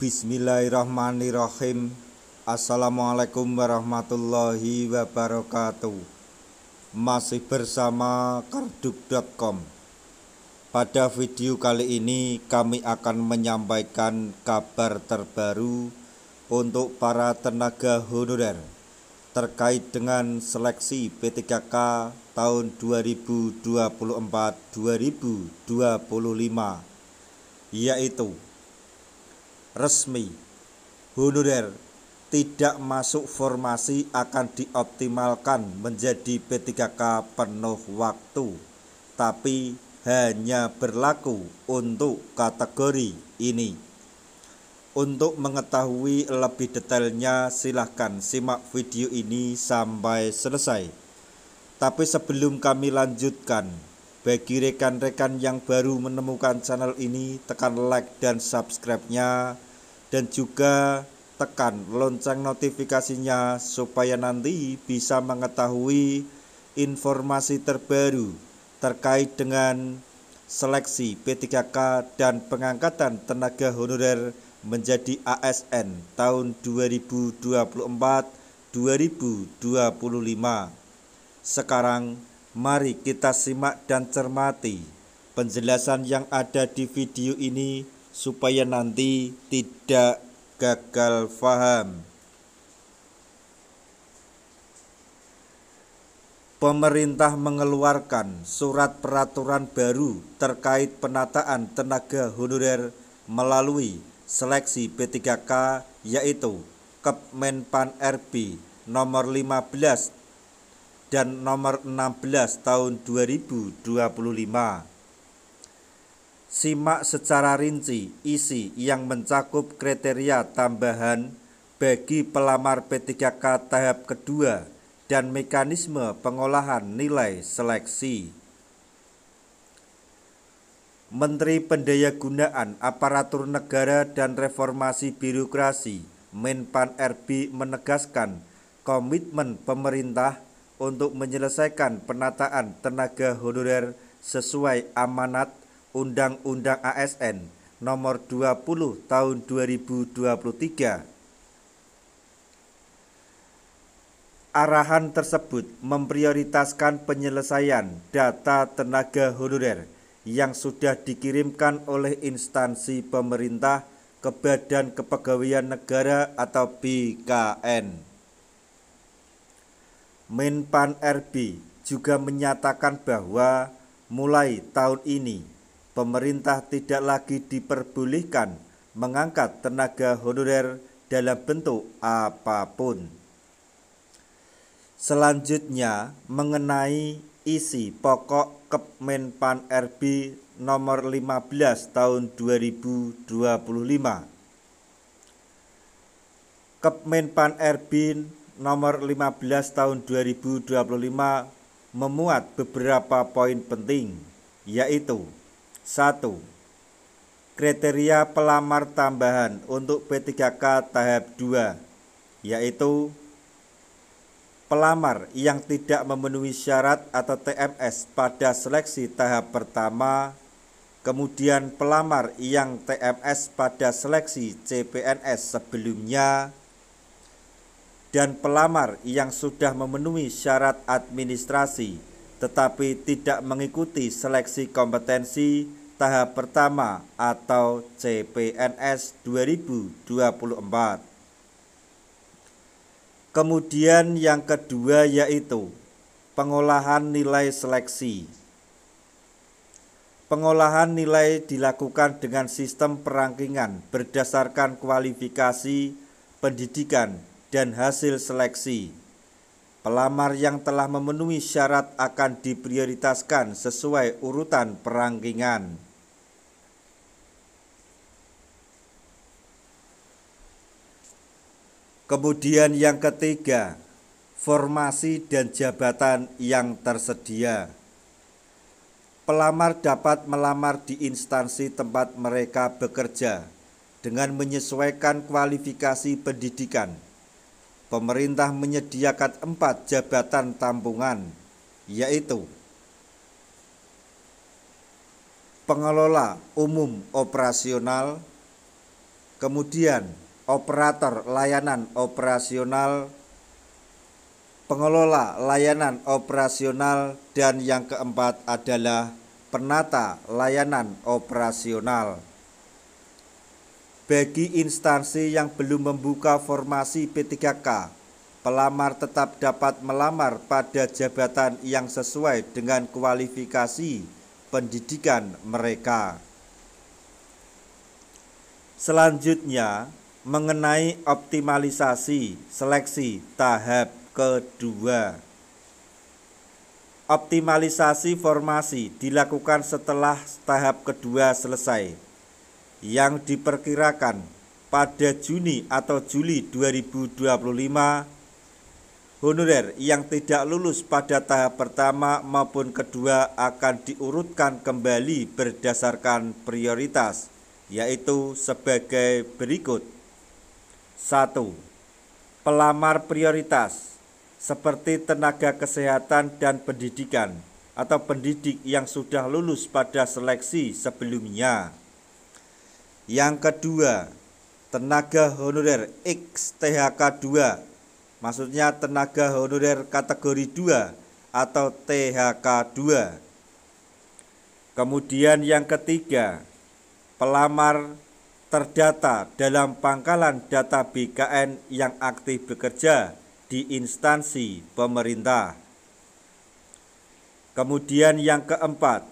Bismillahirrahmanirrahim. Assalamualaikum warahmatullahi wabarakatuh. Masih bersama karduk.com. Pada video kali ini kami akan menyampaikan kabar terbaru untuk para tenaga honorer terkait dengan seleksi P3K tahun 2024-2025, yaitu resmi honorer tidak masuk formasi akan dioptimalkan menjadi P3K penuh waktu, tapi hanya berlaku untuk kategori ini. Untuk mengetahui lebih detailnya silahkan simak video ini sampai selesai. Tapi sebelum kami lanjutkan, bagi rekan-rekan yang baru menemukan channel ini, tekan like dan subscribe-nya, dan juga tekan lonceng notifikasinya supaya nanti bisa mengetahui informasi terbaru terkait dengan seleksi P3K dan pengangkatan tenaga honorer menjadi ASN tahun 2024-2025. Sekarang mari kita simak dan cermati penjelasan yang ada di video ini supaya nanti tidak gagal paham. Pemerintah mengeluarkan surat peraturan baru terkait penataan tenaga honorer melalui seleksi P3K, yaitu Kemenpan RB nomor 15 dan nomor 16 tahun 2025. Simak secara rinci isi yang mencakup kriteria tambahan bagi pelamar P3K tahap kedua dan mekanisme pengolahan nilai seleksi. Menteri Pendayagunaan Aparatur Negara dan Reformasi Birokrasi Menpan RB menegaskan komitmen pemerintah untuk menyelesaikan penataan tenaga honorer sesuai amanat Undang-Undang ASN nomor 20 tahun 2023. Arahan tersebut memprioritaskan penyelesaian data tenaga honorer yang sudah dikirimkan oleh instansi pemerintah ke Badan Kepegawaian Negara atau BKN. Menpan RB juga menyatakan bahwa mulai tahun ini pemerintah tidak lagi diperbolehkan mengangkat tenaga honorer dalam bentuk apapun. Selanjutnya mengenai isi pokok Kemenpan RB nomor 15 tahun 2025. Kemenpan RB nomor 15 tahun 2025 memuat beberapa poin penting, yaitu 1. Kriteria pelamar tambahan untuk P3K tahap 2, yaitu pelamar yang tidak memenuhi syarat atau TMS pada seleksi tahap pertama, kemudian pelamar yang TMS pada seleksi CPNS sebelumnya, dan pelamar yang sudah memenuhi syarat administrasi tetapi tidak mengikuti seleksi kompetensi tahap pertama atau CPNS 2024. Kemudian yang kedua yaitu pengolahan nilai seleksi. Pengolahan nilai dilakukan dengan sistem perangkingan berdasarkan kualifikasi, pendidikan, dan hasil seleksi. Pelamar yang telah memenuhi syarat akan diprioritaskan sesuai urutan perangkingan. Kemudian yang ketiga, formasi dan jabatan yang tersedia. Pelamar dapat melamar di instansi tempat mereka bekerja dengan menyesuaikan kualifikasi pendidikan. Pemerintah menyediakan 4 jabatan tampungan, yaitu pengelola umum operasional, kemudian operator layanan operasional, pengelola layanan operasional, dan yang keempat adalah penata layanan operasional. Bagi instansi yang belum membuka formasi P3K, pelamar tetap dapat melamar pada jabatan yang sesuai dengan kualifikasi pendidikan mereka. Selanjutnya, mengenai optimalisasi seleksi tahap kedua. Optimalisasi formasi dilakukan setelah tahap kedua selesai, yang diperkirakan pada Juni atau Juli 2025. Honorer yang tidak lulus pada tahap pertama maupun kedua akan diurutkan kembali berdasarkan prioritas, yaitu sebagai berikut. 1. Pelamar prioritas seperti tenaga kesehatan dan pendidikan atau pendidik yang sudah lulus pada seleksi sebelumnya. Yang kedua, tenaga honorer XTHK 2, maksudnya tenaga honorer kategori 2 atau THK 2. Kemudian yang ketiga, pelamar terdata dalam pangkalan data BKN yang aktif bekerja di instansi pemerintah. Kemudian yang keempat,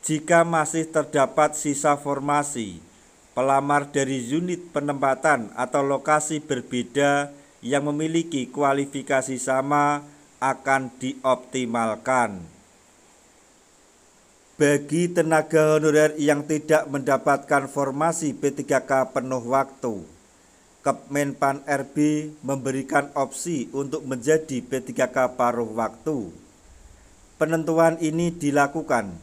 jika masih terdapat sisa formasi, pelamar dari unit penempatan atau lokasi berbeda yang memiliki kualifikasi sama akan dioptimalkan. Bagi tenaga honorer yang tidak mendapatkan formasi P3K penuh waktu, Kemenpan RB memberikan opsi untuk menjadi P3K paruh waktu. Penentuan ini dilakukan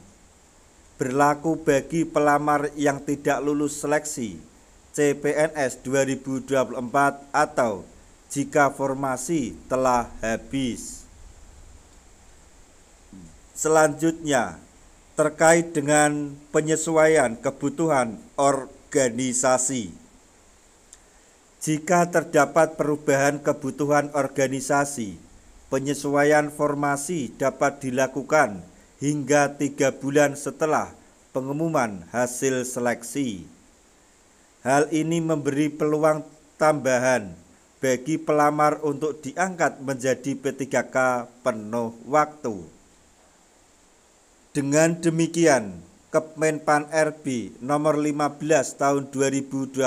berlaku bagi pelamar yang tidak lulus seleksi CPNS 2024 atau jika formasi telah habis. Selanjutnya, terkait dengan penyesuaian kebutuhan organisasi. Jika terdapat perubahan kebutuhan organisasi, penyesuaian formasi dapat dilakukan hingga 3 bulan setelah pengumuman hasil seleksi. Hal ini memberi peluang tambahan bagi pelamar untuk diangkat menjadi P3K penuh waktu. Dengan demikian, Kemenpan RB nomor 15 tahun 2025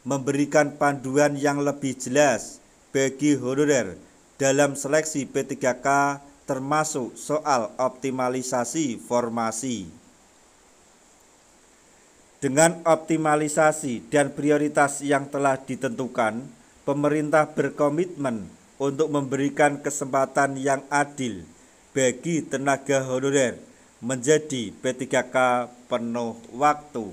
memberikan panduan yang lebih jelas bagi honorer dalam seleksi P3K, termasuk soal optimalisasi formasi. Dengan optimalisasi dan prioritas yang telah ditentukan, pemerintah berkomitmen untuk memberikan kesempatan yang adil bagi tenaga honorer menjadi P3K penuh waktu.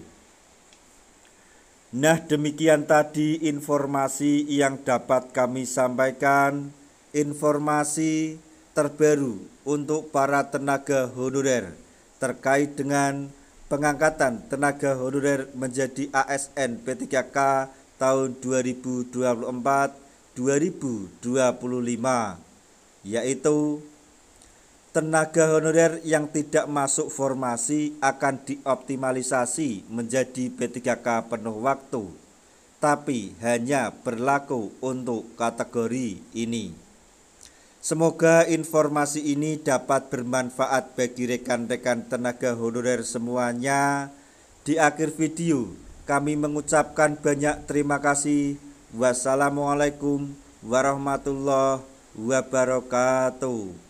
Nah, demikian tadi informasi yang dapat kami sampaikan, informasi terbaru untuk para tenaga honorer terkait dengan pengangkatan tenaga honorer menjadi ASN P3K tahun 2024-2025, yaitu tenaga honorer yang tidak masuk formasi akan dioptimalisasi menjadi P3K penuh waktu, tapi hanya berlaku untuk kategori ini. Semoga informasi ini dapat bermanfaat bagi rekan-rekan tenaga honorer semuanya. Di akhir video, kami mengucapkan banyak terima kasih. Wassalamualaikum warahmatullahi wabarakatuh.